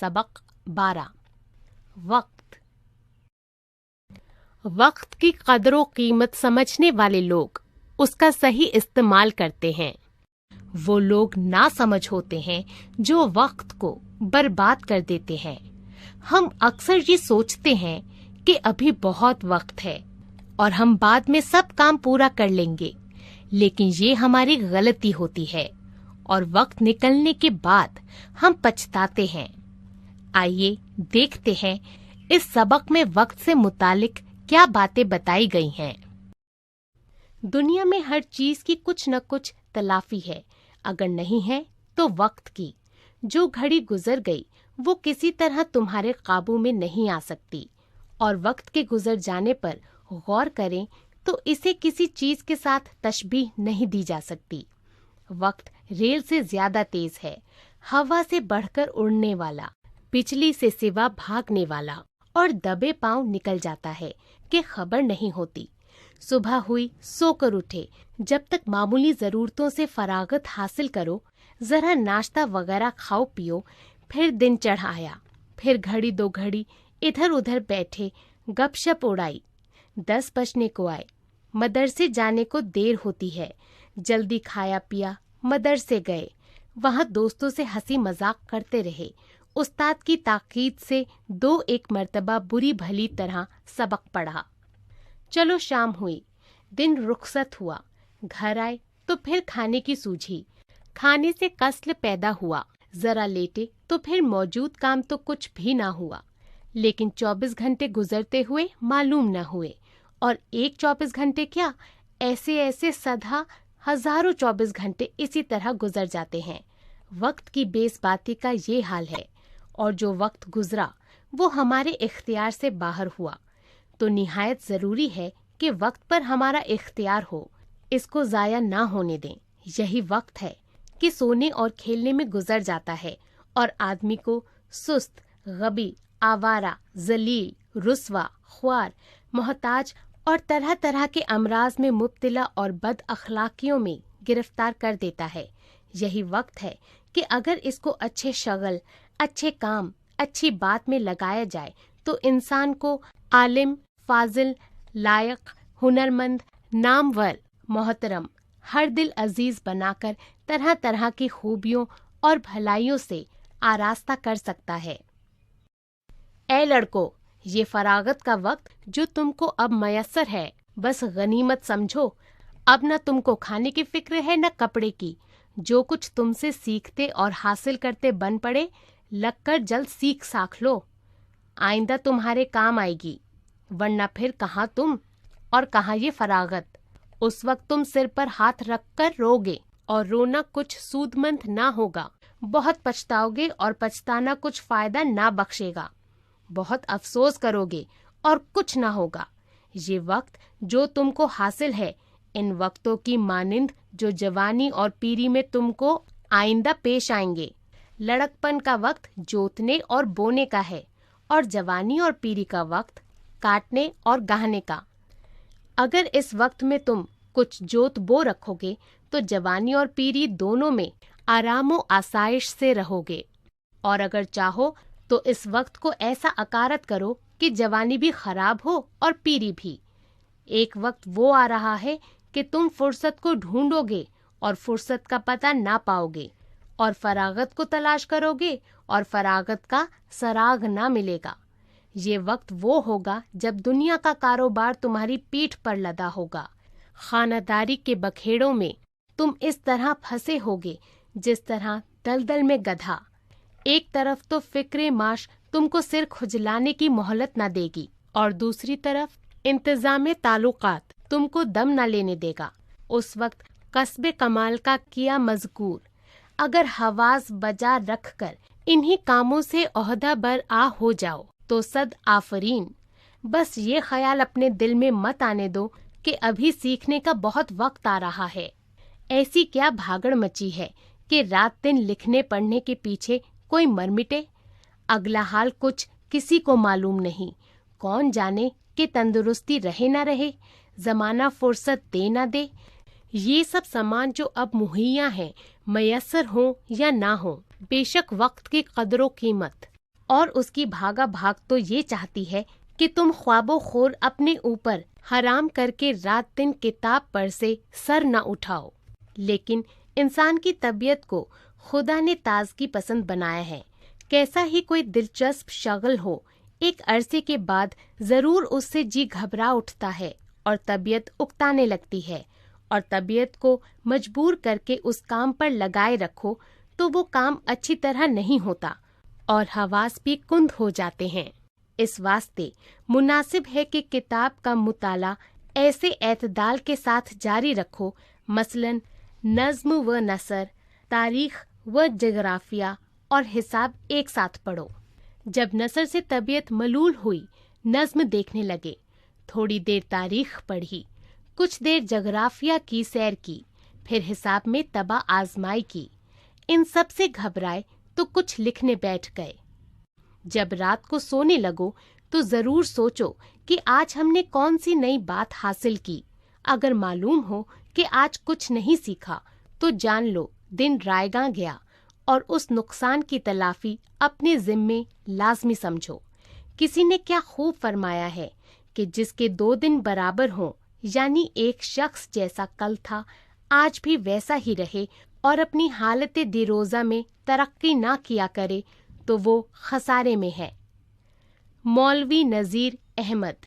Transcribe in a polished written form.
सबक 12 वक्त। वक्त की कदर व कीमत समझने वाले लोग उसका सही इस्तेमाल करते हैं। वो लोग नासमझ होते हैं जो वक्त को बर्बाद कर देते हैं। हम अक्सर ये सोचते हैं कि अभी बहुत वक्त है और हम बाद में सब काम पूरा कर लेंगे, लेकिन ये हमारी गलती होती है और वक्त निकलने के बाद हम पछताते हैं। आइए देखते हैं इस सबक में वक्त से मुतालिक क्या बातें बताई गई हैं। दुनिया में हर चीज की कुछ न कुछ तलाफी है, अगर नहीं है तो वक्त की। जो घड़ी गुजर गई वो किसी तरह तुम्हारे काबू में नहीं आ सकती, और वक्त के गुजर जाने पर गौर करें तो इसे किसी चीज के साथ तशबीह नहीं दी जा सकती। वक्त रेल से ज्यादा तेज है, हवा से बढ़कर उड़ने वाला, बिजली से सिवा भागने वाला, और दबे पांव निकल जाता है कि खबर नहीं होती। सुबह हुई, सोकर उठे, जब तक मामूली जरूरतों से फरागत हासिल करो, जरा नाश्ता वगैरह खाओ पियो, फिर दिन चढ़ आया, फिर घड़ी दो घड़ी इधर उधर बैठे, गपशप उड़ाई। 10 बजने को आए, मदरसे जाने को देर होती है, जल्दी खाया पिया, मदरसे गए, वहाँ दोस्तों से हंसी मजाक करते रहे, उस्ताद की ताकीद से 2-1 मर्तबा बुरी भली तरह सबक पढ़ा। चलो शाम हुई, दिन रुखसत हुआ, घर आए तो फिर खाने की सूझी, खाने से कस्ल पैदा हुआ, जरा लेटे तो फिर मौजूद काम तो कुछ भी ना हुआ, लेकिन 24 घंटे गुजरते हुए मालूम न हुए, और एक 24 घंटे क्या, ऐसे ऐसे सदा हजारों 24 घंटे इसी तरह गुजर जाते हैं। वक्त की बेसबाती का ये हाल है, और जो वक्त गुजरा वो हमारे इख्तियार से बाहर हुआ, तो निहायत जरूरी है कि वक्त पर हमारा इख्तियार हो, इसको जाया ना होने दें। यही वक्त है कि सोने और खेलने में गुजर जाता है और आदमी को सुस्त, गबी, आवारा, जलील, रुस्वा, ख्वार, मोहताज और तरह तरह के अमराज में मुब्तला और बद अखलाकियों में गिरफ्तार कर देता है। यही वक्त है कि अगर इसको अच्छे शगल, अच्छे काम, अच्छी बात में लगाया जाए तो इंसान को आलिम, फाजिल, लायक, हुनरमंद, नामवर, मोहतरम, हर दिल अजीज बनाकर तरह तरह की खूबियों और भलाइयों से आरास्ता कर सकता है। ऐ लड़को, ये फरागत का वक्त जो तुमको अब मयस्सर है, बस गनीमत समझो। अब न तुमको खाने की फिक्र है न कपड़े की। जो कुछ तुमसे सीखते और हासिल करते बन पड़े, लगकर जल्द सीख साख लो, आइंदा तुम्हारे काम आएगी, वरना फिर कहाँ तुम और कहाँ ये फरागत। उस वक्त तुम सिर पर हाथ रखकर रोगे, और रोना कुछ सूदमंद ना होगा। बहुत पछताओगे और पछताना कुछ फायदा ना बख्शेगा। बहुत अफसोस करोगे और कुछ ना होगा। ये वक्त जो तुमको हासिल है, इन वक्तों की मानिंद जो जवानी और पीरी में तुमको आइंदा पेश आएंगे। लड़कपन का वक्त जोतने और बोने का है, और जवानी और पीरी का वक्त काटने और गाहने का। अगर इस वक्त में तुम कुछ जोत बो रखोगे तो जवानी और पीरी दोनों में आराम व आसाइश से रहोगे, और अगर चाहो तो इस वक्त को ऐसा अकारत करो कि जवानी भी खराब हो और पीरी भी। एक वक्त वो आ रहा है कि तुम फुर्सत को ढूंढोगे और फुर्सत का पता ना पाओगे, और फरागत को तलाश करोगे और फरागत का सराग ना मिलेगा। ये वक्त वो होगा जब दुनिया का कारोबार तुम्हारी पीठ पर लदा होगा। खानादारी के बखेड़ों में तुम इस तरह फंसे होगे जिस तरह दलदल में गधा। एक तरफ तो फिक्रे माश तुमको सिर खुजलाने की मोहलत न देगी, और दूसरी तरफ इंतजामे ताल्लुकात तुमको दम न लेने देगा। उस वक्त कस्बे कमाल का किया मज़कूर, अगर हवास बजा रख कर इन्हीं कामों से ओहदा बर आ हो जाओ तो सद आफरीन। बस ये ख्याल अपने दिल में मत आने दो कि अभी सीखने का बहुत वक्त आ रहा है। ऐसी क्या भागड़ मची है कि रात दिन लिखने पढ़ने के पीछे कोई मर मिटे। अगला हाल कुछ किसी को मालूम नहीं। कौन जाने कि तंदुरुस्ती रहे ना रहे, जमाना फुर्सत दे ना दे। ये सब सामान जो अब मुहैया हैं, मयस्सर हो या ना हो, बेशक वक्त की कदर व कीमत اور اس کی بھاگا بھاگ تو یہ چاہتی ہے کہ تم خواب و خور اپنے اوپر حرام کر کے رات دن کتاب پر سے سر نہ اٹھاؤ۔ لیکن انسان کی طبیعت کو خدا نے تازگی پسند بنایا ہے۔ کیسا ہی کوئی دلچسپ شغل ہو، ایک عرصے کے بعد ضرور اس سے جی گھبرا اٹھتا ہے اور طبیعت اکتانے لگتی ہے، اور طبیعت کو مجبور کر کے اس کام پر لگائے رکھو تو وہ کام اچھی طرح نہیں ہوتا اور حواس بھی کند ہو جاتے ہیں۔ اس واسطے مناسب ہے کہ کتاب کا مطالعہ ایسے اعتدال کے ساتھ جاری رکھو، مثلاً نظم و نثر، تاریخ و جغرافیہ اور حساب ایک ساتھ پڑھو۔ جب نثر سے طبیعت ملول ہوئی، نظم دیکھنے لگے، تھوڑی دیر تاریخ پڑھی، کچھ دیر جغرافیہ کی سیر کی، پھر حساب میں طبع آزمائی کی۔ ان سب سے گھبرائے تو کچھ لکھنے بیٹھ گئے۔ جب رات کو سونے لگو تو ضرور سوچو کہ آج ہم نے کون سی نئی بات حاصل کی۔ اگر معلوم ہو کہ آج کچھ نہیں سیکھا تو جان لو دن رائیگاں گیا، اور اس نقصان کی تلافی اپنے ذمے لازمی سمجھو۔ کسی نے کیا خوب فرمایا ہے کہ جس کے 2 دن برابر ہوں، یعنی ایک شخص جیسا کل تھا آج بھی ویسا ہی رہے اور اپنی حالت دیروزہ میں ترقی نہ کیا کرے تو وہ خسارے میں ہے۔ مولوی نذیر احمد۔